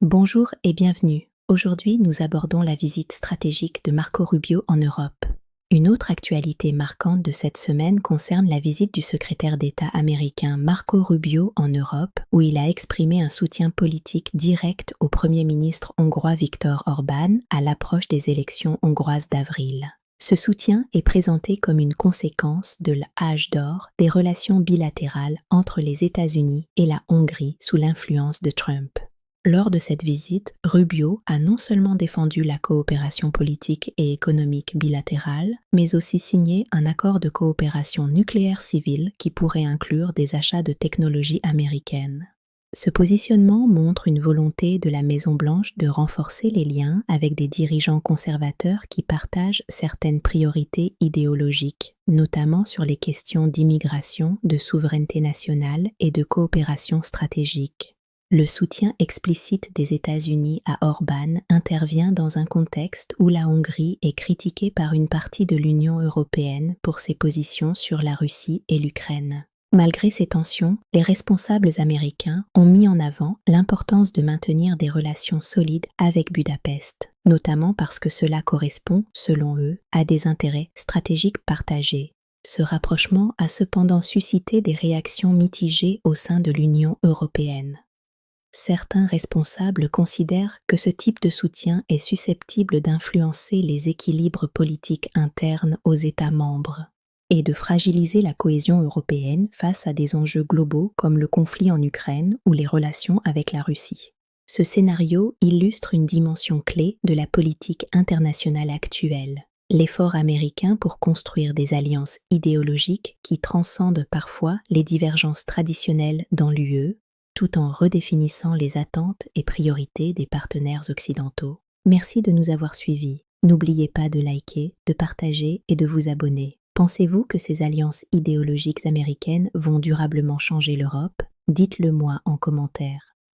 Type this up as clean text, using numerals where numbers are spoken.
Bonjour et bienvenue. Aujourd'hui, nous abordons la visite stratégique de Marco Rubio en Europe. Une autre actualité marquante de cette semaine concerne la visite du secrétaire d'État américain Marco Rubio en Europe, où il a exprimé un soutien politique direct au Premier ministre hongrois Viktor Orbán à l'approche des élections hongroises d'avril. Ce soutien est présenté comme une conséquence de l'âge d'or des relations bilatérales entre les États-Unis et la Hongrie sous l'influence de Trump. Lors de cette visite, Rubio a non seulement défendu la coopération politique et économique bilatérale, mais aussi signé un accord de coopération nucléaire civile qui pourrait inclure des achats de technologies américaines. Ce positionnement montre une volonté de la Maison-Blanche de renforcer les liens avec des dirigeants conservateurs qui partagent certaines priorités idéologiques, notamment sur les questions d'immigration, de souveraineté nationale et de coopération stratégique. Le soutien explicite des États-Unis à Orbán intervient dans un contexte où la Hongrie est critiquée par une partie de l'Union européenne pour ses positions sur la Russie et l'Ukraine. Malgré ces tensions, les responsables américains ont mis en avant l'importance de maintenir des relations solides avec Budapest, notamment parce que cela correspond, selon eux, à des intérêts stratégiques partagés. Ce rapprochement a cependant suscité des réactions mitigées au sein de l'Union européenne. Certains responsables considèrent que ce type de soutien est susceptible d'influencer les équilibres politiques internes aux États membres et de fragiliser la cohésion européenne face à des enjeux globaux comme le conflit en Ukraine ou les relations avec la Russie. Ce scénario illustre une dimension clé de la politique internationale actuelle, l'effort américain pour construire des alliances idéologiques qui transcendent parfois les divergences traditionnelles dans l'UE, tout en redéfinissant les attentes et priorités des partenaires occidentaux. Merci de nous avoir suivis. N'oubliez pas de liker, de partager et de vous abonner. Pensez-vous que ces alliances idéologiques américaines vont durablement changer l'Europe? Dites-le moi en commentaire.